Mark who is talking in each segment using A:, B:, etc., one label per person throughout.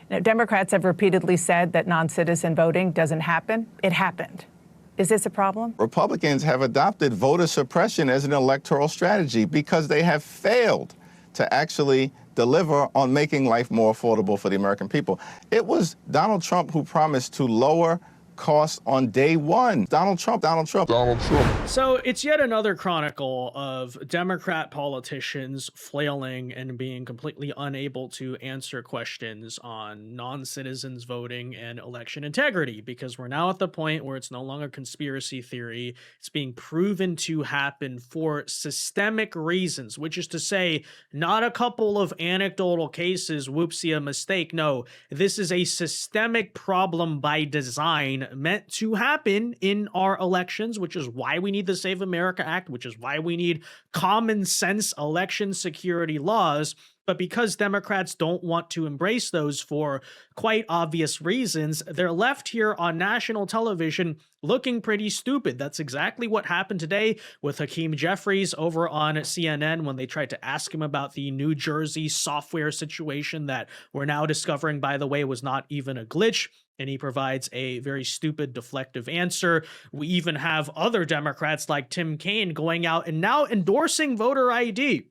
A: Now, Democrats have repeatedly said that non-citizen voting doesn't happen. It happened. Is this a problem?
B: Republicans have adopted voter suppression as an electoral strategy because they have failed to actually deliver on making life more affordable for the American people. It was Donald Trump who promised to lower costs on day one. Donald Trump.
C: So it's yet another chronicle of Democrat politicians flailing and being completely unable to answer questions on non-citizens voting and election integrity, because we're now at the point where it's no longer conspiracy theory. It's being proven to happen for systemic reasons, which is to say, not a couple of anecdotal cases, whoopsie, a mistake. No, this is a systemic problem by design meant to happen in our elections, which is why we need the Save America Act, which is why we need common sense election security laws. But because Democrats don't want to embrace those for quite obvious reasons, they're left here on national television looking pretty stupid. That's exactly what happened today with Hakeem Jeffries over on CNN when they tried to ask him about the New Jersey software situation that we're now discovering, by the way, was not even a glitch. And he provides a very stupid, deflective answer. We even have other Democrats like Tim Kaine going out and now endorsing voter ID,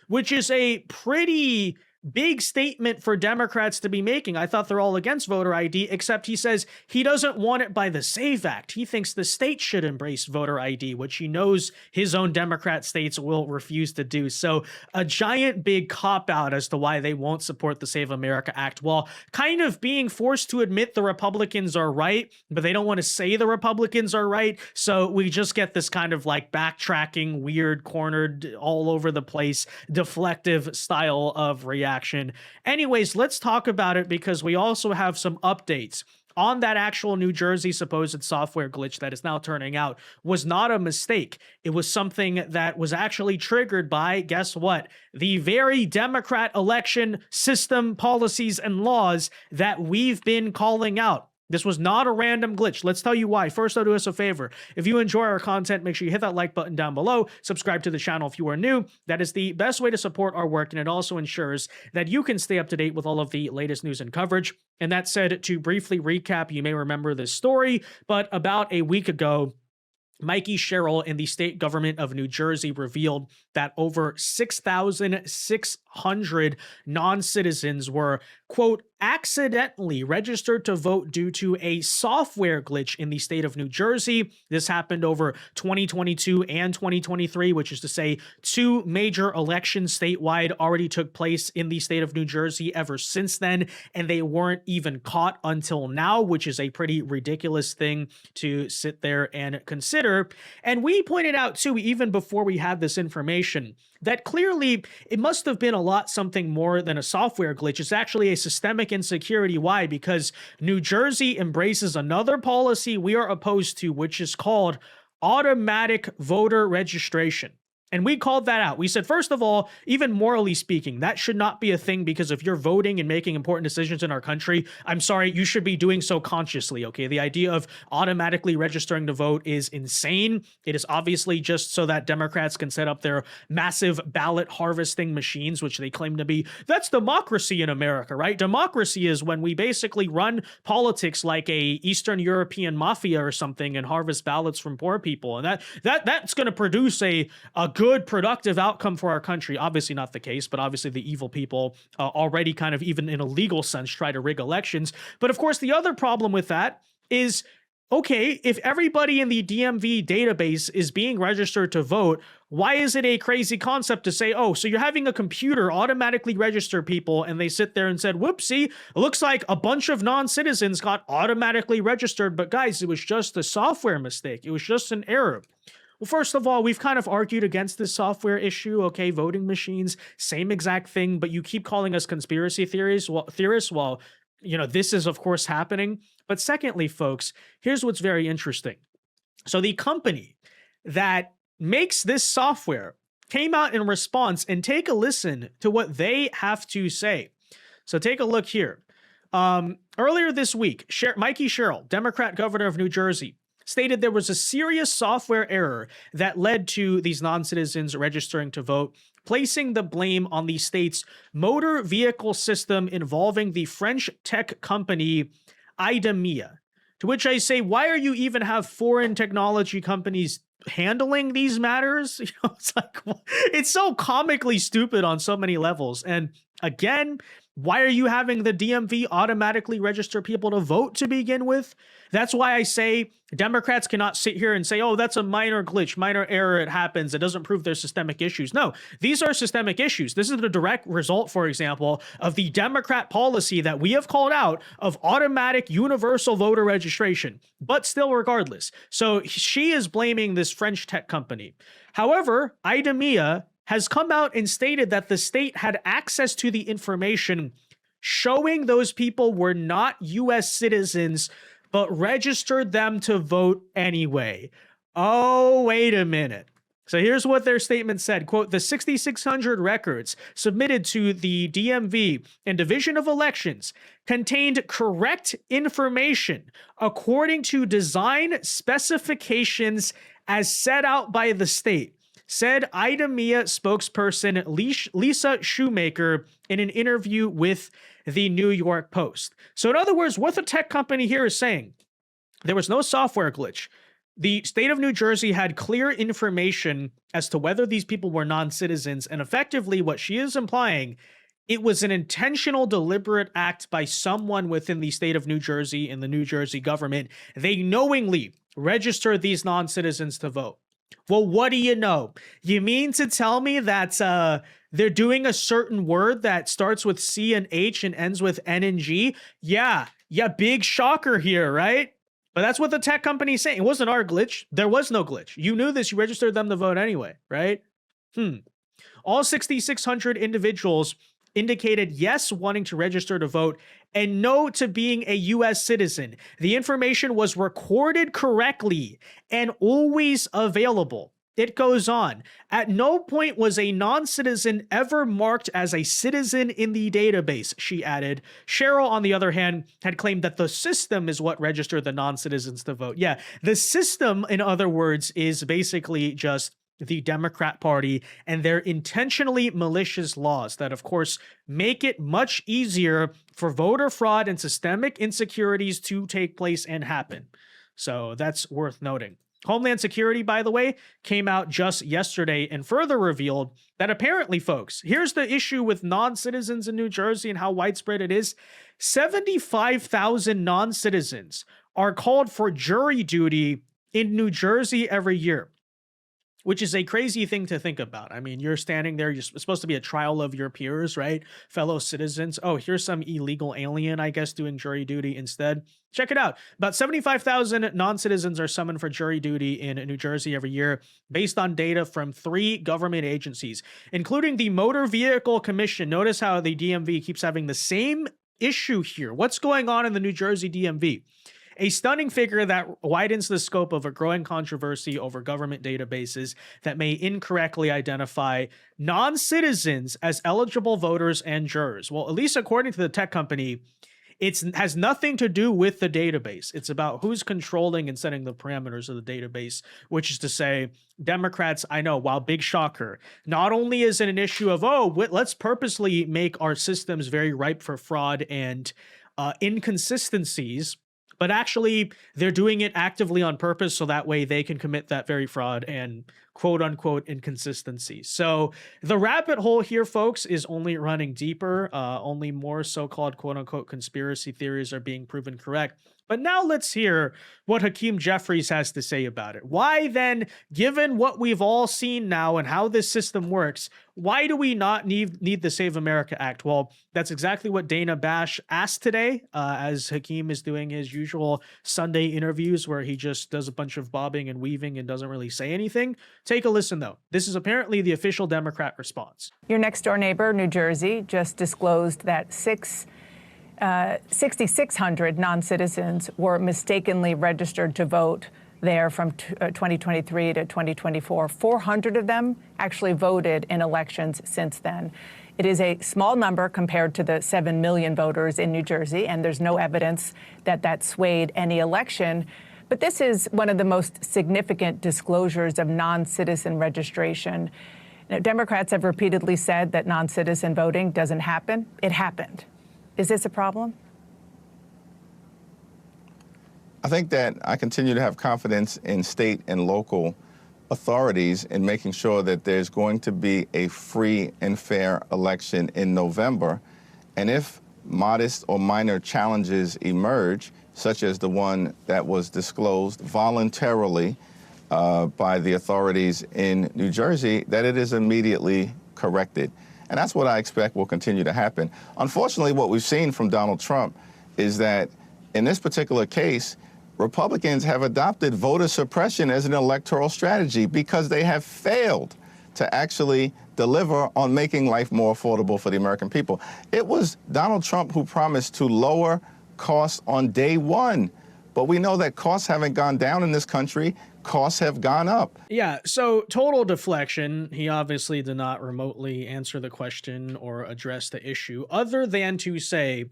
C: which is a pretty big statement for Democrats to be making. I thought they're all against voter ID, except he says he doesn't want it by the SAVE Act. He thinks the state should embrace voter ID, which he knows his own Democrat states will refuse to do. So a giant big cop-out as to why they won't support the Save America Act, while kind of being forced to admit the Republicans are right, but they don't want to say the Republicans are right. So we just get this kind of like backtracking, weird, cornered, all over the place, deflective style of reaction. Anyways, let's talk about it because we also have some updates on that actual New Jersey supposed software glitch that is now turning out was not a mistake. It was something that was actually triggered by, guess what? The very Democrat election system, policies, and laws that we've been calling out. This was not a random glitch. Let's tell you why. First, though, do us a favor. If you enjoy our content, make sure you hit that like button down below. Subscribe to the channel if you are new. That is the best way to support our work, and it also ensures that you can stay up to date with all of the latest news and coverage. And that said, to briefly recap, you may remember this story, but about a week ago, Mikey Sherrill in the state government of New Jersey revealed that over 6,600 non-citizens were, quote, accidentally registered to vote due to a software glitch in the state of New Jersey. This happened over 2022 and 2023, which is to say two major elections statewide already took place in the state of New Jersey ever since then, and they weren't even caught until now, which is a pretty ridiculous thing to sit there and consider. And we pointed out too, even before we had this information, that clearly it must have been a lot something more than a software glitch. It's actually a systemic insecurity. Why? Because New Jersey embraces another policy we are opposed to, which is called automatic voter registration. And we called that out. We said, first of all, even morally speaking, that should not be a thing, because if you're voting and making important decisions in our country, I'm sorry, you should be doing so consciously, okay? The idea of automatically registering to vote is insane. It is obviously just so that Democrats can set up their massive ballot harvesting machines, which they claim to be. That's democracy in America, right? Democracy is when we basically run politics like a Eastern European mafia or something and harvest ballots from poor people. And that's going to produce a good, productive outcome for our country. Obviously not the case, but obviously the evil people already kind of, even in a legal sense, try to rig elections. But of course, the other problem with that is, okay, if everybody in the DMV database is being registered to vote, why is it a crazy concept to say, oh, so you're having a computer automatically register people, and they sit there and said, whoopsie, it looks like a bunch of non-citizens got automatically registered, but guys, it was just a software mistake. It was just an error. Well, first of all, we've kind of argued against this software issue. Okay, voting machines, same exact thing, but you keep calling us conspiracy theorists. Well, you know, this is of course happening. But secondly, folks, here's what's very interesting. So the company that makes this software came out in response, and take a listen to what they have to say. So take a look here. Earlier this week, Mikey Sherrill, Democrat governor of New Jersey, stated there was a serious software error that led to these non-citizens registering to vote, placing the blame on the state's motor vehicle system involving the French tech company IDEMIA. To which I say, why are you even have foreign technology companies handling these matters? It's like, it's so comically stupid on so many levels. And again, why are you having the DMV automatically register people to vote to begin with? That's why I say Democrats cannot sit here and say, oh, that's a minor glitch, minor error, it happens, it doesn't prove there's systemic issues. No, these are systemic issues. This is the direct result, for example, of the Democrat policy that we have called out of automatic universal voter registration, but still regardless. So she is blaming this French tech company. However, IDEMIA has come out and stated that the state had access to the information showing those people were not U.S. citizens, but registered them to vote anyway. Oh, wait a minute. So here's what their statement said, quote, the 6,600 records submitted to the DMV and Division of Elections contained correct information according to design specifications as set out by the state, said IDEMIA spokesperson Lisa Shoemaker in an interview with the New York Post. So in other words, what the tech company here is saying, there was no software glitch. The state of New Jersey had clear information as to whether these people were non-citizens, and effectively what she is implying, it was an intentional, deliberate act by someone within the state of New Jersey and the New Jersey government. They knowingly registered these non-citizens to vote. Well, what do you know? You mean to tell me that they're doing a certain word that starts with C and H and ends with N and G? Yeah, big shocker here, right? But that's what the tech company is saying. It wasn't our glitch. There was no glitch. You knew this. You registered them to vote anyway, right? All 6,600 individuals indicated yes wanting to register to vote and no to being a U.S. citizen. The information was recorded correctly and always available. It goes on. At no point was a non-citizen ever marked as a citizen in the database, she added. Cheryl, on the other hand, had claimed that the system is what registered the non-citizens to vote. Yeah, the system, in other words, is basically just the Democrat Party and their intentionally malicious laws that, of course, make it much easier for voter fraud and systemic insecurities to take place and happen. So that's worth noting. Homeland Security, by the way, came out just yesterday and further revealed that apparently, folks, here's the issue with non-citizens in New Jersey and how widespread it is. 75,000 non-citizens are called for jury duty in New Jersey every year, which is a crazy thing to think about. I mean, you're standing there, you're supposed to be a trial of your peers, right? Fellow citizens. Oh, here's some illegal alien, I guess, doing jury duty instead. Check it out. About 75,000 non-citizens are summoned for jury duty in New Jersey every year based on data from 3 government agencies, including the Motor Vehicle Commission. Notice how the DMV keeps having the same issue here. What's going on in the New Jersey DMV? A stunning figure that widens the scope of a growing controversy over government databases that may incorrectly identify non-citizens as eligible voters and jurors. Well, at least according to the tech company, it has nothing to do with the database. It's about who's controlling and setting the parameters of the database, which is to say, Democrats, I know, wow, big shocker. Not only is it an issue of, oh, let's purposely make our systems very ripe for fraud and inconsistencies, but actually they're doing it actively on purpose so that way they can commit that very fraud and quote unquote inconsistency. So the rabbit hole here, folks, is only running deeper. Only more so-called quote unquote conspiracy theories are being proven correct. But now let's hear what Hakeem Jeffries has to say about it. Why then, given what we've all seen now and how this system works, why do we not need the Save America Act? Well, that's exactly what Dana Bash asked today, as Hakeem is doing his usual Sunday interviews where he just does a bunch of bobbing and weaving and doesn't really say anything. Take a listen, though. This is apparently the official Democrat response.
A: Your next door neighbor, New Jersey, just disclosed that 6,600 non-citizens were mistakenly registered to vote there from 2023 to 2024. 400 of them actually voted in elections since then. It is a small number compared to the 7 million voters in New Jersey, and there's no evidence that that swayed any election. But this is one of the most significant disclosures of non-citizen registration. Now, Democrats have repeatedly said that non-citizen voting doesn't happen. It happened. Is this a problem?
B: I think that I continue to have confidence in state and local authorities in making sure that there's going to be a free and fair election in November. And if modest or minor challenges emerge, such as the one that was disclosed voluntarily by the authorities in New Jersey, that it is immediately corrected. And that's what I expect will continue to happen. Unfortunately, what we've seen from Donald Trump is that in this particular case, Republicans have adopted voter suppression as an electoral strategy because they have failed to actually deliver on making life more affordable for the American people. It was Donald Trump who promised to lower costs on day one, but we know that costs haven't gone down in this country. Costs have gone up.
C: Yeah, so total deflection. He obviously did not remotely answer the question or address the issue, other than to say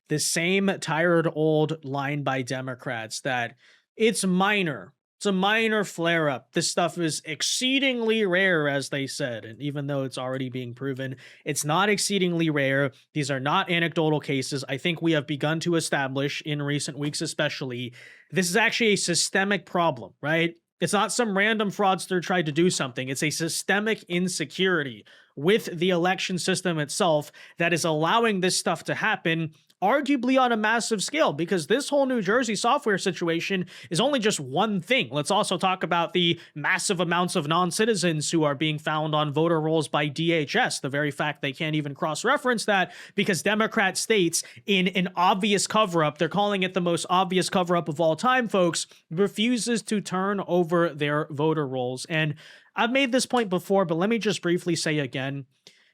C: the same tired old line by Democrats that it's minor. It's a minor flare-up. This stuff is exceedingly rare, as they said. And even though it's already being proven, it's not exceedingly rare. These are not anecdotal cases. I think we have begun to establish in recent weeks especially, this is actually a systemic problem, right? It's not some random fraudster tried to do something. It's a systemic insecurity with the election system itself that is allowing this stuff to happen, arguably on a massive scale, because this whole New Jersey software situation is only just one thing. Let's also talk about the massive amounts of non-citizens who are being found on voter rolls by DHS. The very fact they can't even cross-reference that because Democrat states in an obvious cover-up, they're calling it the most obvious cover-up of all time, folks, refuses to turn over their voter rolls. And I've made this point before, but let me just briefly say again,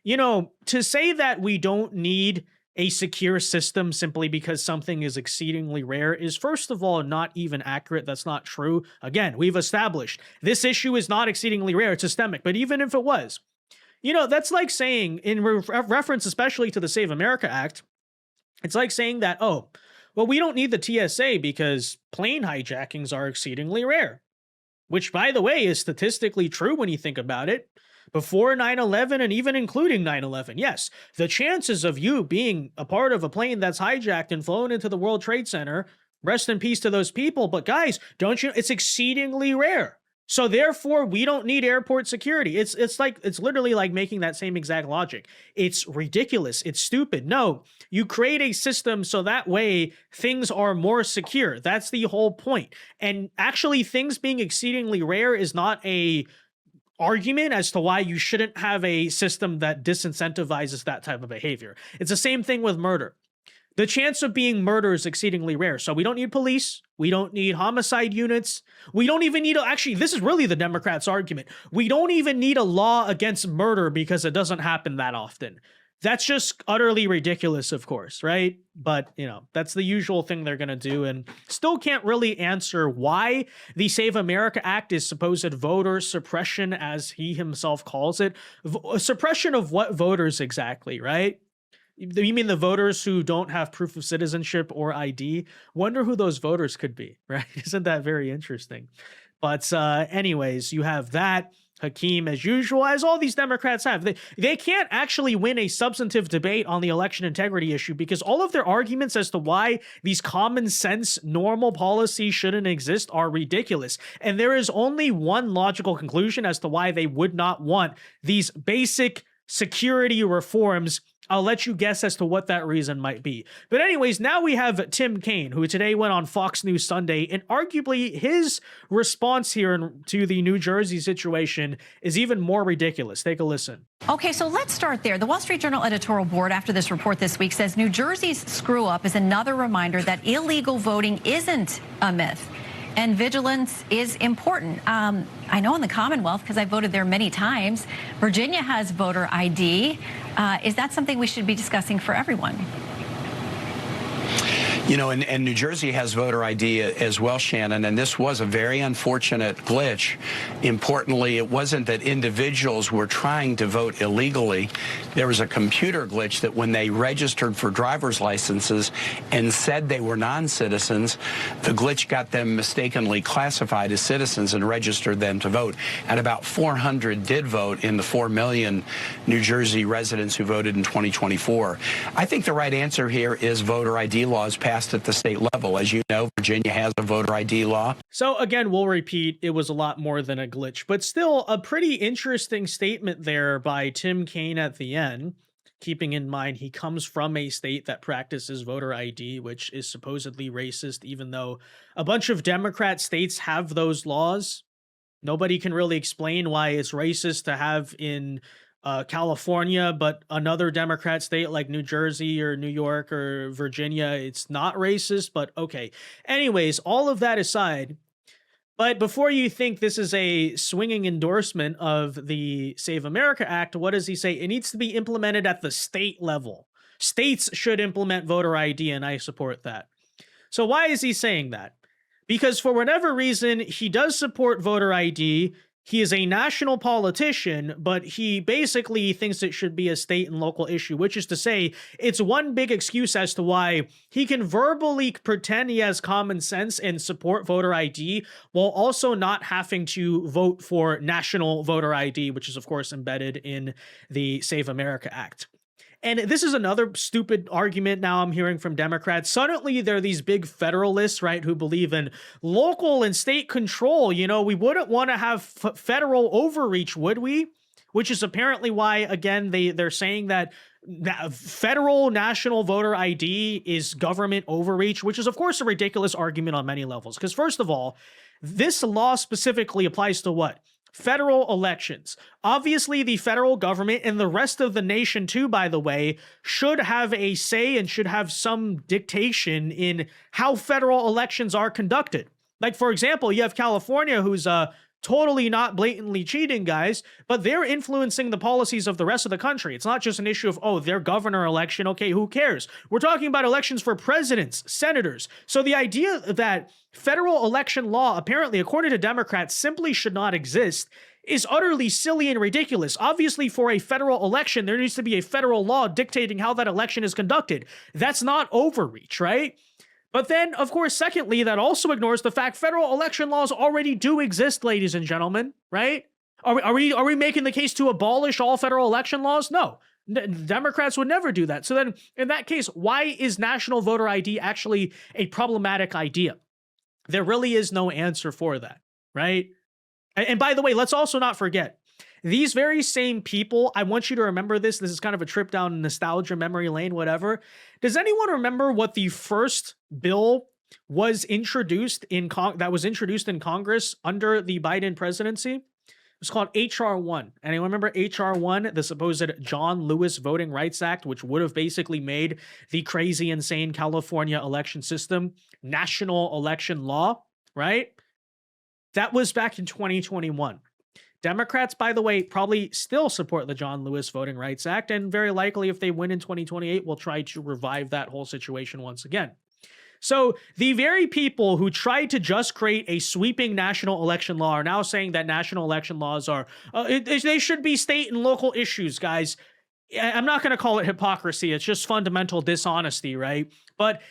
C: you know, to say that we don't need a secure system simply because something is exceedingly rare is, first of all, not even accurate. That's not true. Again, we've established this issue is not exceedingly rare. It's systemic. But even if it was, you know, that's like saying, in reference especially to the Save America Act, it's like saying that, oh, well, we don't need the TSA because plane hijackings are exceedingly rare, which, by the way, is statistically true when you think about it. Before 9/11 and even including 9/11, yes, the chances of you being a part of a plane that's hijacked and flown into the World Trade Center, rest in peace to those people, but guys, don't you, it's exceedingly rare. So therefore, we don't need airport security. It's literally like making that same exact logic. It's ridiculous. It's stupid. No, you create a system so that way things are more secure. That's the whole point. And actually, things being exceedingly rare is not a argument as to why you shouldn't have a system that disincentivizes that type of behavior. It's the same thing with murder. The chance of being murder is exceedingly rare. So we don't need police. We don't need homicide units. We don't even need actually, this is really the Democrats' argument. We don't even need a law against murder because it doesn't happen that often. That's just utterly ridiculous, of course, right? But, you know, that's the usual thing they're going to do, and still can't really answer why the Save America Act is supposed voter suppression, as he himself calls it. Suppression of what voters exactly, right? You mean the voters who don't have proof of citizenship or ID? Wonder who those voters could be, right? Isn't that very interesting? But anyways, you have that. Hakeem, as usual, as all these Democrats have. They can't actually win a substantive debate on the election integrity issue because all of their arguments as to why these common sense, normal policies shouldn't exist are ridiculous. And there is only one logical conclusion as to why they would not want these basic security reforms. I'll let you guess as to what that reason might be. But anyways, now we have Tim Kaine, who today went on Fox News Sunday, and arguably his response here to the New Jersey situation is even more ridiculous. Take a listen.
D: Okay, so let's start there. The Wall Street Journal editorial board, after this report this week, says New Jersey's screw-up is another reminder that illegal voting isn't a myth. And vigilance is important. I know in the Commonwealth, because I voted there many times, Virginia has voter ID. Is that something we should be discussing for everyone?
E: You know, and New Jersey has voter ID as well, Shannon, and this was a very unfortunate glitch. Importantly, it wasn't that individuals were trying to vote illegally. There was a computer glitch that when they registered for driver's licenses and said they were non-citizens, the glitch got them mistakenly classified as citizens and registered them to vote. And about 400 did vote in the 4 million New Jersey residents who voted in 2024. I think the right answer here is voter ID laws passed at the state level. As you know, Virginia has a voter ID law.
C: So again, we'll repeat, it was a lot more than a glitch, but still a pretty interesting statement there by Tim Kaine at the end, keeping in mind he comes from a state that practices voter ID, which is supposedly racist, even though a bunch of Democrat states have those laws. Nobody can really explain why it's racist to have in California, but another Democrat state like New Jersey or New York or Virginia, it's not racist, but okay. Anyways, all of that aside, but before you think this is a swinging endorsement of the Save America Act, what does he say? It needs to be implemented at the state level. States should implement voter ID, and I support that. So why is he saying that? Because for whatever reason, he does support voter ID. He is a national politician, but he basically thinks it should be a state and local issue, which is to say, it's one big excuse as to why he can verbally pretend he has common sense and support voter ID while also not having to vote for national voter ID, which is, of course, embedded in the Save America Act. And this is another stupid argument now I'm hearing from Democrats. Suddenly, there are these big federalists, right, who believe in local and state control. You know, we wouldn't want to have federal overreach, would we? Which is apparently why, again, they're saying that federal national voter ID is government overreach, which is, of course, a ridiculous argument on many levels. Because first of all, this law specifically applies to what? Federal elections. Obviously, the federal government and the rest of the nation, too, by the way, should have a say and should have some dictation in how federal elections are conducted. Like, for example, you have California, who's totally not blatantly cheating, guys, but they're influencing the policies of the rest of the country. It's not just an issue of, oh, their governor election, okay, who cares? We're talking about elections for presidents, senators. So the idea that federal election law, apparently, according to Democrats, simply should not exist is utterly silly and ridiculous. Obviously, for a federal election, there needs to be a federal law dictating how that election is conducted. That's not overreach, right? But then, of course, secondly, that also ignores the fact federal election laws already do exist, ladies and gentlemen, right? Are we making the case to abolish all federal election laws? No. Democrats would never do that. So then, in that case, why is national voter ID actually a problematic idea? There really is no answer for that, right? And by the way, let's also not forget, these very same people, I want you to remember this. This is kind of a trip down nostalgia, memory lane, whatever. Does anyone remember what the first bill was introduced in Congress under the Biden presidency? It was called H.R. 1. Anyone remember H.R. 1, the supposed John Lewis Voting Rights Act, which would have basically made the crazy, insane California election system national election law, right? That was back in 2021. Democrats, by the way, probably still support the John Lewis Voting Rights Act, and very likely if they win in 2028, will try to revive that whole situation once again. So the very people who tried to just create a sweeping national election law are now saying that national election laws are, they should be state and local issues, guys. I'm not going to call it hypocrisy. It's just fundamental dishonesty, right? But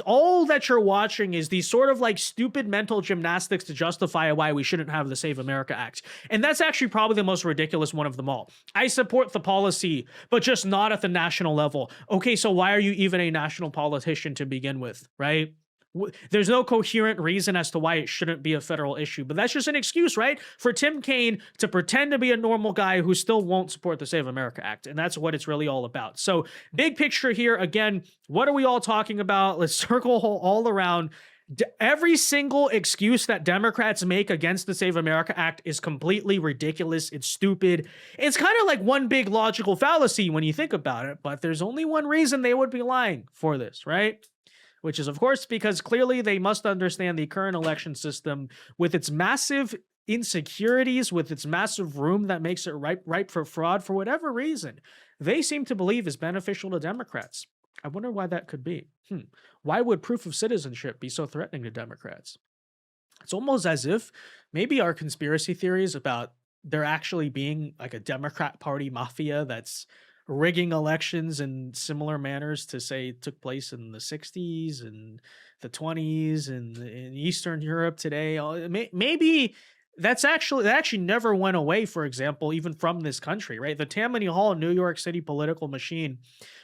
C: all that you're watching is these sort of like stupid mental gymnastics to justify why we shouldn't have the Save America Act. And that's actually probably the most ridiculous one of them all. I support the policy, but just not at the national level. Okay, so why are you even a national politician to begin with, right? There's no coherent reason as to why it shouldn't be a federal issue, but that's just an excuse, right? For Tim Kaine to pretend to be a normal guy who still won't support the Save America Act. And that's what it's really all about. So big picture here, again, what are we all talking about? Let's circle all around. Every single excuse that Democrats make against the Save America Act is completely ridiculous. It's stupid. It's kind of like one big logical fallacy when you think about it, but there's only one reason they would be lying for this, right? Which is, of course, because clearly they must understand the current election system with its massive insecurities, with its massive room that makes it ripe for fraud for whatever reason they seem to believe is beneficial to Democrats. I wonder why that could be. Why would proof of citizenship be so threatening to Democrats? It's almost as if maybe our conspiracy theories about there actually being like a Democrat Party mafia that's rigging elections in similar manners to say took place in the 60s and the 20s and in Eastern Europe today. Maybe that actually never went away, for example, even from this country, right? The Tammany Hall, New York City political machine,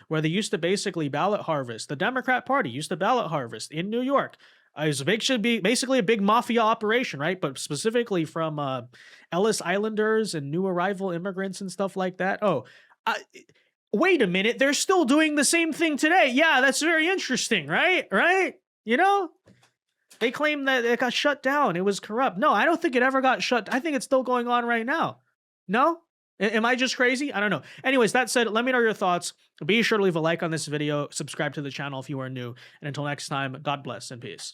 C: where they used to basically ballot harvest. The Democrat Party used to ballot harvest in New York. Should be basically a big mafia operation, right? But specifically from Ellis Islanders and new arrival immigrants and stuff like that. Wait a minute, they're still doing the same thing today. Yeah, that's very interesting, right? Right? You know, they claim that it got shut down. It was corrupt. No, I don't think it ever got shut. I think it's still going on right now. No? Am I just crazy? I don't know. Anyways, that said, let me know your thoughts. Be sure to leave a like on this video, subscribe to the channel if you are new, and until next time, God bless and peace.